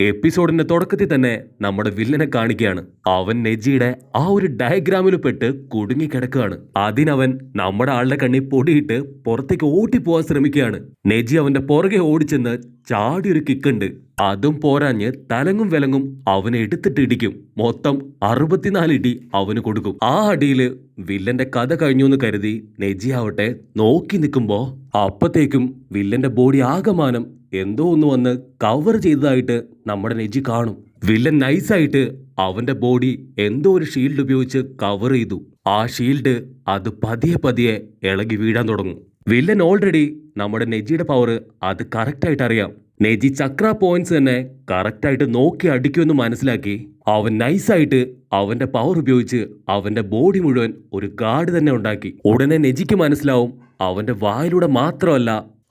എപ്പിസോഡിന്റെ തുടക്കത്തിൽ തന്നെ നമ്മുടെ വില്ലനെ കാണിക്കുകയാണ്. അവൻ നെജിയുടെ ആ ഒരു ഡയഗ്രാമിൽ പെട്ട് കുടുങ്ങിക്കിടക്കുകയാണ്. അതിനവൻ നമ്മുടെ ആളുടെ കണ്ണി പൊടിയിട്ട് പുറത്തേക്ക് ഓട്ടിപ്പോവാൻ ശ്രമിക്കുകയാണ്. നെജി അവന്റെ പുറകെ ഓടിച്ചെന്ന് ചാടിയൊരു കിക്കുണ്ട്. അതും പോരാഞ്ഞ് തലങ്ങും വിലങ്ങും അവനെ എടുത്തിട്ട് ഇടിക്കും. മൊത്തം 64 ഇടി അവന് കൊടുക്കും. ആ അടിയില് വില്ലന്റെ കഥ കഴിഞ്ഞു എന്ന് കരുതി നെജി ആവട്ടെ നോക്കി നിൽക്കുമ്പോ അപ്പത്തേക്കും വില്ലന്റെ ബോഡി ആകമാനം എന്തോ ഒന്ന് വന്ന് കവർ ചെയ്തതായിട്ട് നമ്മുടെ നെജി കാണും. വില്ലൻ നൈസായിട്ട് അവന്റെ ബോഡി എന്തോ ഒരു ഷീൽഡ് ഉപയോഗിച്ച് കവർ ചെയ്തു. ആ ഷീൽഡ് അത് പതിയെ പതിയെ ഇളകി വീഴാൻ തുടങ്ങും. വില്ലൻ ഓൾറെഡി നമ്മുടെ നെജിയുടെ പവർ അത് കറക്റ്റായിട്ട് അറിയാം. നെജി ചക്ര പോയിന്റ്സ് തന്നെ കറക്റ്റായിട്ട് നോക്കി അടിക്കുമെന്ന് മനസ്സിലാക്കി അവൻ നൈസായിട്ട് അവന്റെ പവർ ഉപയോഗിച്ച് അവന്റെ ബോഡി മുഴുവൻ ഒരു ഗാർഡ് തന്നെ ഉണ്ടാക്കി. ഉടനെ നെജിക്ക് മനസ്സിലാവും അവന്റെ വായിലൂടെ മാത്രമല്ല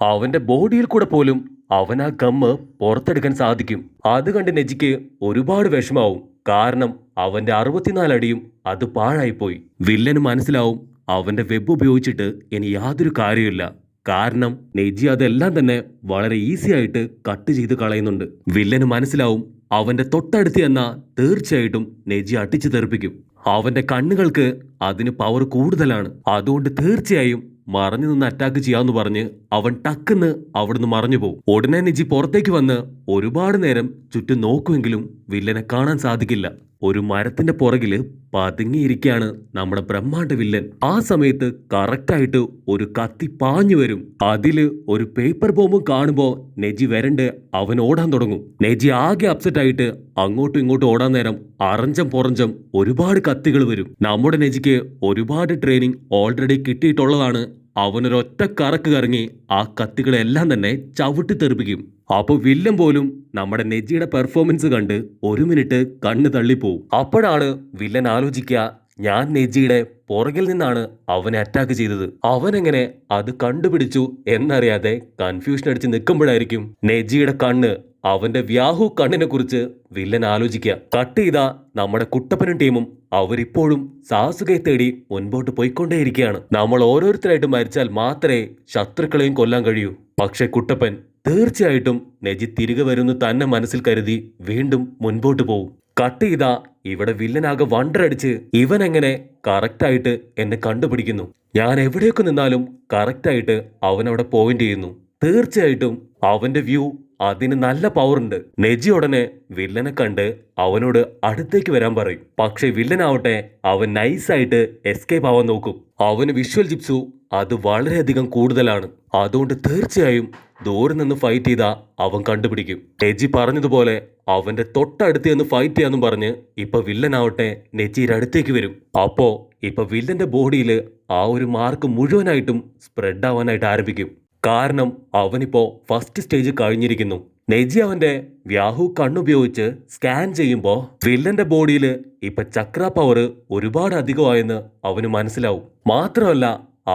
അവന്റെ ബോഡിയിൽ കൂടെ പോലും അവൻ ആ ഗമ്മ് പുറത്തെടുക്കാൻ സാധിക്കും. അത് കണ്ട് നെജിക്ക് ഒരുപാട് വിഷമാവും. കാരണം അവന്റെ 64 അടിയും അത് പാഴായിപ്പോയി. വില്ലന് മനസ്സിലാവും അവന്റെ വെബ് ഉപയോഗിച്ചിട്ട് ഇനി യാതൊരു കാര്യമില്ല. കാരണം നെജി അതെല്ലാം തന്നെ വളരെ ഈസി ആയിട്ട് കട്ട് ചെയ്ത് കളയുന്നുണ്ട്. വില്ലന് മനസ്സിലാവും അവന്റെ തൊട്ടടുത്ത് ചെന്നാ തീർച്ചയായിട്ടും നെജി അടിച്ചു തെറിപ്പിക്കും. അവന്റെ കണ്ണുകൾക്ക് അതിന് പവർ കൂടുതലാണ്. അതുകൊണ്ട് തീർച്ചയായും മറഞ്ഞു നിന്ന് അറ്റാക്ക് ചെയ്യാന്ന് പറഞ്ഞ് അവൻ ടക്കെന്ന് അവിടുന്ന് മറഞ്ഞു പോകും. ഉടനെ നെജി പുറത്തേക്ക് വന്ന് ഒരുപാട് നേരം ചുറ്റും നോക്കുമെങ്കിലും വില്ലനെ കാണാൻ സാധിക്കില്ല. ഒരു മരത്തിന്റെ പുറകില് പതുങ്ങിയിരിക്കുകയാണ് നമ്മുടെ ബ്രഹ്മാണ്ഡ വില്ലൻ. ആ സമയത്ത് കറക്റ്റായിട്ട് ഒരു കത്തി പാഞ്ഞു വരും. അതില് ഒരു പേപ്പർ ബോംബും കാണുമ്പോ നെജി വരണ്ട് അവൻ ഓടാൻ തുടങ്ങും. നെജി ആകെ അപ്സെറ്റ് ആയിട്ട് അങ്ങോട്ടും ഇങ്ങോട്ടും ഓടാൻ നേരം അറഞ്ചം പുറഞ്ചം ഒരുപാട് കത്തികൾ വരും. നമ്മുടെ നെജിക്ക് ഒരുപാട് ട്രെയിനിങ് ഓൾറെഡി കിട്ടിയിട്ടുള്ളതാണ്. അവനൊരൊറ്റ കറക്ക് കറങ്ങി ആ കത്തികളെല്ലാം തന്നെ ചവിട്ടി തെറിപ്പിക്കും. അപ്പൊ വില്ലൻ പോലും നമ്മുടെ നെജിയുടെ പെർഫോമൻസ് കണ്ട് ഒരു മിനിറ്റ് കണ്ണ് തള്ളിപ്പോവും. അപ്പോഴാണ് വില്ലൻ ആലോചിക്കുക, ഞാൻ നെജിയുടെ പുറകിൽ നിന്നാണ് അവനെ അറ്റാക്ക് ചെയ്തത്. അവനെങ്ങനെ അത് കണ്ടുപിടിച്ചു എന്നറിയാതെ കൺഫ്യൂഷൻ അടിച്ച് നിൽക്കുമ്പോഴായിരിക്കും നെജിയുടെ കണ്ണ് അവന്റെ വ്യാഹു കണ്ണിനെ കുറിച്ച് വില്ലൻ ആലോചിക്കുക. കട്ട് ചെയ്ത നമ്മുടെ കുട്ടപ്പനും ടീമും അവരിപ്പോഴും സാസുകയെ തേടി മുൻപോട്ട് പോയിക്കൊണ്ടേയിരിക്കുകയാണ്. നമ്മൾ ഓരോരുത്തരായിട്ട് മരിച്ചാൽ മാത്രമേ ശത്രുക്കളെയും കൊല്ലാൻ കഴിയൂ. പക്ഷെ കുട്ടപ്പൻ തീർച്ചയായിട്ടും നെജി തിരികെ വരുന്നു തന്നെ മനസ്സിൽ കരുതി വീണ്ടും മുൻപോട്ട് പോവും. കട്ട് ചെയ്ത ഇവിടെ വില്ലനാകെ വണ്ടറടിച്ച് ഇവൻ എങ്ങനെ കറക്റ്റായിട്ട് എന്നെ കണ്ടുപിടിക്കുന്നു, ഞാൻ എവിടെയൊക്കെ നിന്നാലും കറക്റ്റായിട്ട് അവൻ അവിടെ പോയിന്റ് ചെയ്യുന്നു. തീർച്ചയായിട്ടും അവന്റെ വ്യൂ അതിന് നല്ല പവർ ഉണ്ട്. നെജി ഉടനെ വില്ലനെ കണ്ട് അവനോട് അടുത്തേക്ക് വരാൻ പറയും. പക്ഷെ വില്ലനാവട്ടെ അവൻ നൈസായിട്ട് എസ്കേപ്പ് ആവാൻ നോക്കും. അവന് വിഷ്വൽ ജിപ്സു അത് വളരെയധികം കൂടുതലാണ്. അതുകൊണ്ട് തീർച്ചയായും ദൂരെ നിന്ന് ഫൈറ്റ് ചെയ്താ അവൻ കണ്ടുപിടിക്കും. നെജി പറഞ്ഞതുപോലെ അവന്റെ തൊട്ടടുത്ത് നിന്ന് ഫൈറ്റ് ചെയ്യാന്നും പറഞ്ഞ് ഇപ്പൊ വില്ലനാവട്ടെ നെജിയുടെ അടുത്തേക്ക് വരും. അപ്പോ ഇപ്പൊ വില്ലന്റെ ബോഡിയിൽ ആ ഒരു മാർക്ക് മുഴുവനായിട്ടും സ്പ്രെഡ് ആവാനായിട്ട് ആരംഭിക്കും. കാരണം അവനിപ്പോ ഫസ്റ്റ് സ്റ്റേജ് കഴിഞ്ഞിരിക്കുന്നു. നെജി അവന്റെ വ്യാഹു കണ്ണുപയോഗിച്ച് സ്കാൻ ചെയ്യുമ്പോൾ വില്ലന്റെ ബോഡിയിൽ ഇപ്പൊ ചക്ര പവർ ഒരുപാട് അധികമായെന്ന് അവന് മനസ്സിലാവും. മാത്രമല്ല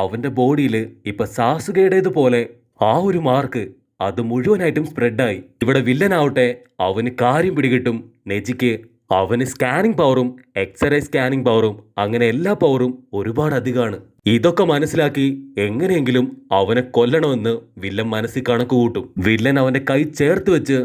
അവന്റെ ബോഡിയിൽ ഇപ്പൊ സാസുകയുടേതുപോലെ ആ ഒരു മാർക്ക് അത് മുഴുവനായിട്ടും സ്പ്രെഡായി. ഇവിടെ വില്ലനാവട്ടെ അവന് കാര്യം പിടികിട്ടും. നെജിക്ക് അവന് സ്കാനിങ് പവറും എക്സ്റേ സ്കാനിങ് പവറും അങ്ങനെ എല്ലാ പവറും ഒരുപാട് അധികമാണ്. ഇതൊക്കെ മനസ്സിലാക്കി എങ്ങനെയെങ്കിലും അവനെ കൊല്ലണമെന്ന് വില്ലൻ മനസ്സിൽ കണക്ക് കൂട്ടും. വില്ലൻ അവന്റെ കൈ ചേർത്ത് വെച്ച്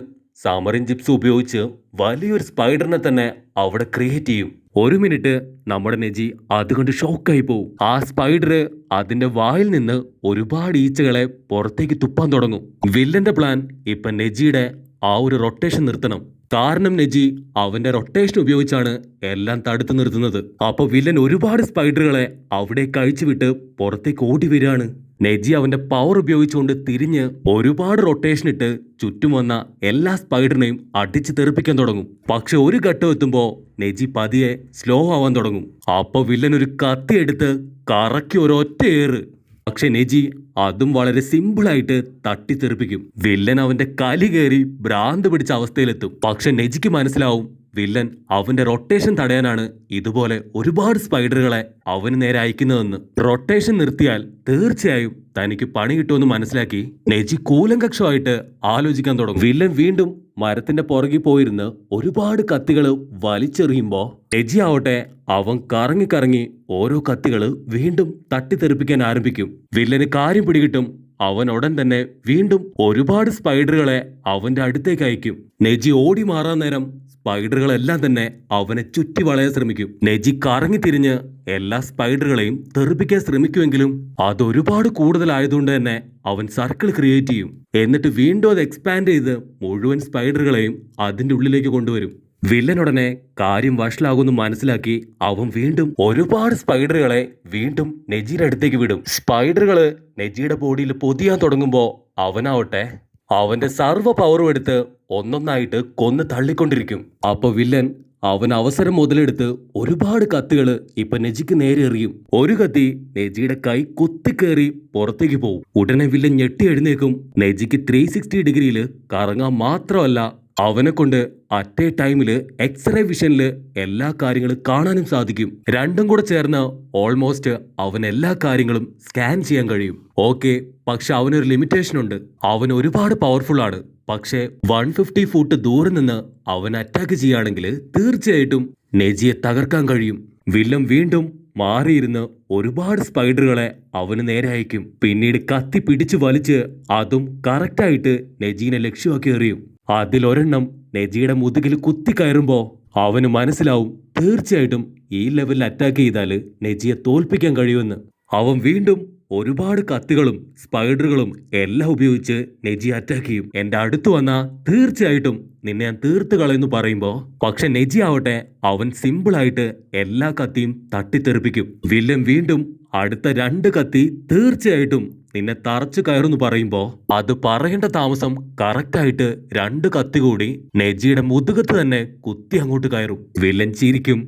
സമറിൻ ജിപ്സ് ഉപയോഗിച്ച് വലിയൊരു സ്പൈഡറിനെ തന്നെ അവിടെ ക്രിയേറ്റ് ചെയ്യും. ഒരു മിനിറ്റ് നമ്മുടെ നെജി അതുകൊണ്ട് ഷോക്കായി പോവും. ആ സ്പൈഡർ അതിന്റെ വായിൽ നിന്ന് ഒരുപാട് ഈച്ചകളെ പുറത്തേക്ക് തുപ്പാൻ തുടങ്ങും. വില്ലന്റെ പ്ലാൻ ഇപ്പൊ നെജിയുടെ ആ ഒരു റൊട്ടേഷൻ നിർത്തണം. കാരണം നെജി അവന്റെ റൊട്ടേഷൻ ഉപയോഗിച്ചാണ് എല്ലാം തടുത്തു നിർത്തുന്നത്. അപ്പൊ വില്ലൻ ഒരുപാട് സ്പൈഡറുകളെ അവിടെ കഴിച്ചുവിട്ട് പുറത്തേക്ക് ഓടി വരികയാണ്. നെജി അവന്റെ പവർ ഉപയോഗിച്ചുകൊണ്ട് തിരിഞ്ഞ് ഒരുപാട് റൊട്ടേഷൻ ഇട്ട് ചുറ്റും വന്ന എല്ലാ സ്പൈഡറിനെയും അടിച്ച് തെറിപ്പിക്കാൻ തുടങ്ങും. പക്ഷെ ഒരു ഘട്ടം എത്തുമ്പോ നെജി പതിയെ സ്ലോ ആവാൻ തുടങ്ങും. അപ്പൊ വില്ലൻ ഒരു കത്തി എടുത്ത് കറക്കി ഒരൊറ്റ ഏറ്. പക്ഷെ നെജി അതും വളരെ സിമ്പിളായിട്ട് തട്ടിത്തെറിപ്പിക്കും. വില്ലൻ അവന്റെ കലി കയറി ഭ്രാന്ത് പിടിച്ച അവസ്ഥയിലെത്തും. പക്ഷെ നെജിക്ക് മനസ്സിലാവും വില്ലൻ അവന്റെ റൊട്ടേഷൻ തടയാനാണ് ഇതുപോലെ ഒരുപാട് സ്പൈഡറുകളെ അവന് നേരെ അയക്കുന്നതെന്ന്. റൊട്ടേഷൻ നിർത്തിയാൽ തീർച്ചയായും തനിക്ക് പണി കിട്ടുമെന്ന് മനസ്സിലാക്കി നെജി കൂലങ്കക്ഷമായിട്ട് ആലോചിക്കാൻ തുടങ്ങും. വില്ലൻ വീണ്ടും മരത്തിന്റെ പുറകിൽ പോയിരുന്ന് ഒരുപാട് കത്തികൾ വലിച്ചെറിയുമ്പോ നെജി ആവട്ടെ അവൻ കറങ്ങി കറങ്ങി ഓരോ കത്തികൾ വീണ്ടും തട്ടിത്തെറിപ്പിക്കാൻ ആരംഭിക്കും. വില്ലന് കാര്യം പിടികിട്ടും അവൻ ഉടൻ തന്നെ വീണ്ടും ഒരുപാട് സ്പൈഡറുകളെ അവന്റെ അടുത്തേക്ക് അയക്കും. നെജി ഓടി മാറാൻ നേരം സ്പൈഡറുകളെല്ലാം തന്നെ അവനെ ചുറ്റി വളയാൻ ശ്രമിക്കും. നെജി കറങ്ങി തിരിഞ്ഞ് എല്ലാ സ്പൈഡറുകളെയും തെറിപ്പിക്കാൻ ശ്രമിക്കുമെങ്കിലും അതൊരുപാട് കൂടുതലായതുകൊണ്ട് തന്നെ അവൻ സർക്കിൾ ക്രിയേറ്റ് ചെയ്യും. എന്നിട്ട് വീണ്ടും അത് എക്സ്പാൻഡ് ചെയ്ത് മുഴുവൻ സ്പൈഡറുകളെയും അതിന്റെ ഉള്ളിലേക്ക് കൊണ്ടുവരും. വില്ലനുടനെ കാര്യം വഷളാകുമെന്ന് മനസ്സിലാക്കി അവൻ വീണ്ടും ഒരുപാട് സ്പൈഡറുകളെ വീണ്ടും നെജിയുടെ അടുത്തേക്ക് വിടും. സ്പൈഡറുകള് നെജിയുടെ ബോഡിയിൽ പൊതിയാൻ തുടങ്ങുമ്പോ അവനാവട്ടെ അവന്റെ സർവ്വ പവറും എടുത്ത് ഒന്നൊന്നായിട്ട് കൊന്ന് തള്ളിക്കൊണ്ടിരിക്കും. അപ്പൊ വില്ലൻ അവൻ അവസരം മുതലെടുത്ത് ഒരുപാട് കത്തികള് ഇപ്പൊ നെജിക്ക് നേരെ എറിയും. ഒരു കത്തി നെജിയുടെ കൈ കുത്തിക്കേറി പുറത്തേക്ക് പോവും. ഉടനെ വില്ലൻ ഞെട്ടി എഴുന്നേക്കും. നെജിക്ക് 360 ഡിഗ്രിയില് കറങ്ങാൻ മാത്രമല്ല അവനെ കൊണ്ട് അറ്റ് എ ടൈമില് എക്സ്റേ വിഷനില് എല്ലാ കാര്യങ്ങളും കാണാനും സാധിക്കും. രണ്ടും കൂടെ ചേർന്ന് ഓൾമോസ്റ്റ് അവൻ എല്ലാ കാര്യങ്ങളും സ്കാൻ ചെയ്യാൻ കഴിയും. ഓക്കെ, പക്ഷെ അവനൊരു ലിമിറ്റേഷൻ ഉണ്ട്. അവൻ ഒരുപാട് പവർഫുൾ ആണ്. പക്ഷേ 150 ഫൂട്ട് ദൂരെ നിന്ന് അവൻ അറ്റാക്ക് ചെയ്യുകയാണെങ്കിൽ തീർച്ചയായിട്ടും നെജിയെ തകർക്കാൻ കഴിയും. വില്ലൻ വീണ്ടും മാറിയിരുന്ന് ഒരുപാട് സ്പൈഡറുകളെ അവന് നേരെ അയക്കും. പിന്നീട് കത്തി പിടിച്ചു വലിച്ച് അതും കറക്റ്റായിട്ട് നെജീനെ ലക്ഷ്യമാക്കി എറിയും. അതിലൊരെണ്ണം നെജിയുടെ മുതുകിൽ കുത്തി കയറുമ്പോ അവന് മനസ്സിലാവും തീർച്ചയായിട്ടും ഈ ലെവലിൽ അറ്റാക്ക് ചെയ്താല് നെജിയെ തോൽപ്പിക്കാൻ കഴിയുമെന്ന്. അവൻ വീണ്ടും ഒരുപാട് കത്തികളും സ്പൈഡറുകളും എല്ലാം ഉപയോഗിച്ച് നെജിയെ അറ്റാക്ക് ചെയ്യും. എന്റെ അടുത്ത് വന്നാ തീർച്ചയായിട്ടും നിന്നെ ഞാൻ തീർത്ത് കളയെന്ന് പറയുമ്പോ പക്ഷെ നെജി ആവട്ടെ അവൻ സിമ്പിളായിട്ട് എല്ലാ കത്തിയും തട്ടിത്തെറിപ്പിക്കും. വില്ലൻ വീണ്ടും അടുത്ത 2 കത്തി തീർച്ചയായിട്ടും നിന്നെ തറച്ചു കയറുന്നു പറയുമ്പോ അത് പറയേണ്ട താമസം കറക്റ്റായിട്ട് 2 കത്തി കൂടി നെജിയുടെ മുതുകത്ത് തന്നെ കുത്തി അങ്ങോട്ട് കയറും. വില്ലൻ ചിരിക്കും.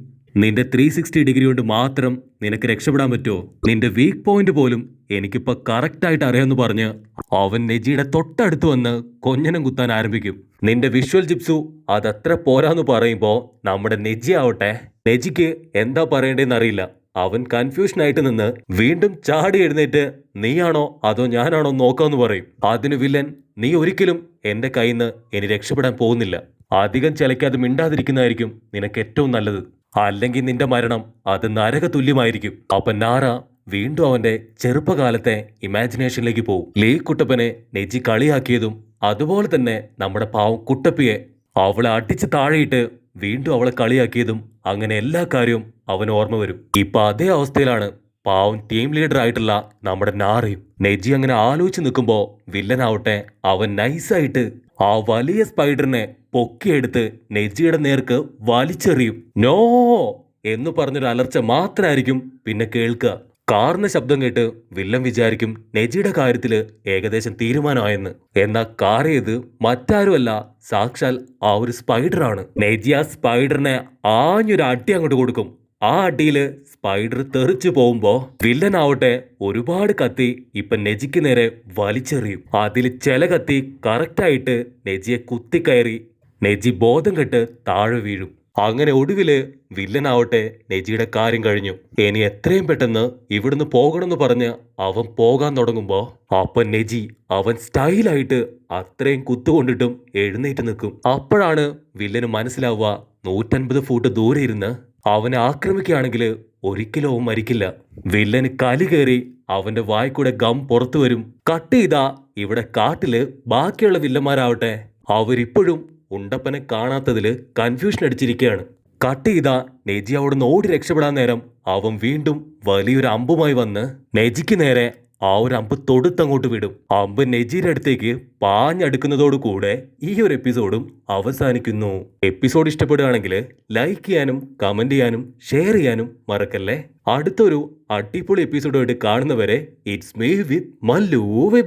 നിന്റെ 360 ഡിഗ്രി കൊണ്ട് മാത്രം നിനക്ക് രക്ഷപ്പെടാൻ പറ്റുമോ? നിന്റെ വീക്ക് പോയിന്റ് പോലും എനിക്കിപ്പോ കറക്റ്റായിട്ട് അറിയാമെന്ന് പറഞ്ഞ് അവൻ നെജിയുടെ തൊട്ടടുത്ത് വന്ന് കൊഞ്ഞനം കുത്താൻ ആരംഭിക്കും. നിന്റെ വിഷ്വൽ ജിപ്സു അതത്ര പോരാന്ന് പറയുമ്പോ നമ്മുടെ നെജി ആവട്ടെ നെജിക്ക് എന്താ പറയേണ്ടതെന്ന് അറിയില്ല. അവൻ കൺഫ്യൂഷനായിട്ട് നിന്ന് വീണ്ടും ചാടി എഴുന്നേറ്റ് നീയാണോ അതോ ഞാനാണോ നോക്കാന്ന് പറയും. അതിന് വില്ലൻ നീ ഒരിക്കലും എന്റെ കയ്യിൽ നിന്ന് ഇനി രക്ഷപ്പെടാൻ പോകുന്നില്ല. അധികം ചിലക്കാതെ മിണ്ടാതിരിക്കുന്നതായിരിക്കും നിനക്ക് ഏറ്റവും നല്ലത്. അല്ലെങ്കിൽ നിന്റെ മരണം അത് നരക തുല്യമായിരിക്കും. അപ്പൊ നാറ വീണ്ടും അവന്റെ ചെറുപ്പകാലത്തെ ഇമാജിനേഷനിലേക്ക് പോകും. ലീ കുട്ടപ്പനെ നെജി കളിയാക്കിയതും അതുപോലെ തന്നെ നമ്മുടെ പാവം കുട്ടപ്പിയെ അവളെ അടിച്ച് താഴെയിട്ട് വീണ്ടും അവളെ കളിയാക്കിയതും അങ്ങനെ എല്ലാ കാര്യവും അവന് ഓർമ്മ വരും. ഇപ്പൊ അതേ അവസ്ഥയിലാണ് പാവം ടീം ലീഡർ ആയിട്ടുള്ള നമ്മുടെ നാറയും. നെജി അങ്ങനെ ആലോചിച്ച് നിൽക്കുമ്പോ വില്ലനാവട്ടെ അവൻ നൈസായിട്ട് ആ വലിയ സ്പൈഡറിനെ പൊക്കിയെടുത്ത് നെജിയുടെ നേർക്ക് വലിച്ചെറിയും. നോ എന്ന് പറഞ്ഞൊരു അലർച്ച മാത്രമായിരിക്കും പിന്നെ കേൾക്കുക. കാറിന്റെ ശബ്ദം കേട്ട് വില്ലൻ വിചാരിക്കും നെജിയുടെ കാര്യത്തില് ഏകദേശം തീരുമാനമായെന്ന്. എന്നാൽ കാർ ചെയ്ത് മറ്റാരുമല്ല സാക്ഷാൽ ആ ഒരു സ്പൈഡറാണ്. നെജി ആ സ്പൈഡറിനെ ആഞ്ഞൊരു അടി അങ്ങോട്ട് കൊടുക്കും. ആ അടിയില് സ്പൈഡർ തെറിച്ചു പോകുമ്പോ വില്ലനാവട്ടെ ഒരുപാട് കത്തി ഇപ്പൊ നെജിക്ക് നേരെ വലിച്ചെറിയും. അതിൽ ചില കത്തി കറക്റ്റായിട്ട് നെജിയെ കുത്തിക്കയറി നെജി ബോധം കെട്ട് താഴെ വീഴും. അങ്ങനെ ഒടുവില് വില്ലനാവട്ടെ നെജിയുടെ കാര്യം കഴിഞ്ഞു. ഇനി എത്രയും പെട്ടെന്ന് ഇവിടുന്ന് പോകണമെന്ന് പറഞ്ഞ് അവൻ പോകാൻ തുടങ്ങുമ്പോ അപ്പൊ നെജി അവൻ സ്റ്റൈലായിട്ട് അത്രയും കുത്തുകൊണ്ടിട്ടും എഴുന്നേറ്റ് നിൽക്കും. അപ്പോഴാണ് വില്ലന് മനസ്സിലാവുക 150 ഫൂട്ട് ദൂരെ ഇരുന്ന് അവനെ ആക്രമിക്കുകയാണെങ്കിൽ ഒരിക്കലും അവൻ മരിക്കില്ല. വില്ലന് കലി കയറി അവന്റെ വായ്ക്കൂടെ ഗം പുറത്തു വരും. കട്ട് ചെയ്താ ഇവിടെ കാട്ടില് ബാക്കിയുള്ള വില്ലന്മാരാവട്ടെ അവരിപ്പോഴും ഉണ്ടപ്പനെ കാണാത്തതില് കൺഫ്യൂഷൻ അടിച്ചിരിക്കുകയാണ്. കട്ട് ചെയ്ത നെജി അവിടുന്ന് ഓടി രക്ഷപ്പെടാൻ നേരം അവൻ വീണ്ടും വലിയൊരു അമ്പുമായി വന്ന് നെജിക്ക് നേരെ ആ ഒരു അമ്പ് തൊടുത്തങ്ങോട്ട് വിടും. അമ്പ് നെജിയുടെ അടുത്തേക്ക് പാഞ്ഞടുക്കുന്നതോടു കൂടെ ഈ ഒരു എപ്പിസോഡും അവസാനിക്കുന്നു. എപ്പിസോഡ് ഇഷ്ടപ്പെടുകയാണെങ്കിൽ ലൈക്ക് ചെയ്യാനും കമന്റ് ചെയ്യാനും ഷെയർ ചെയ്യാനും മറക്കല്ലേ. അടുത്തൊരു അടിപൊളി എപ്പിസോഡായിട്ട് കാണുന്നവരെ it's me with Mallu web.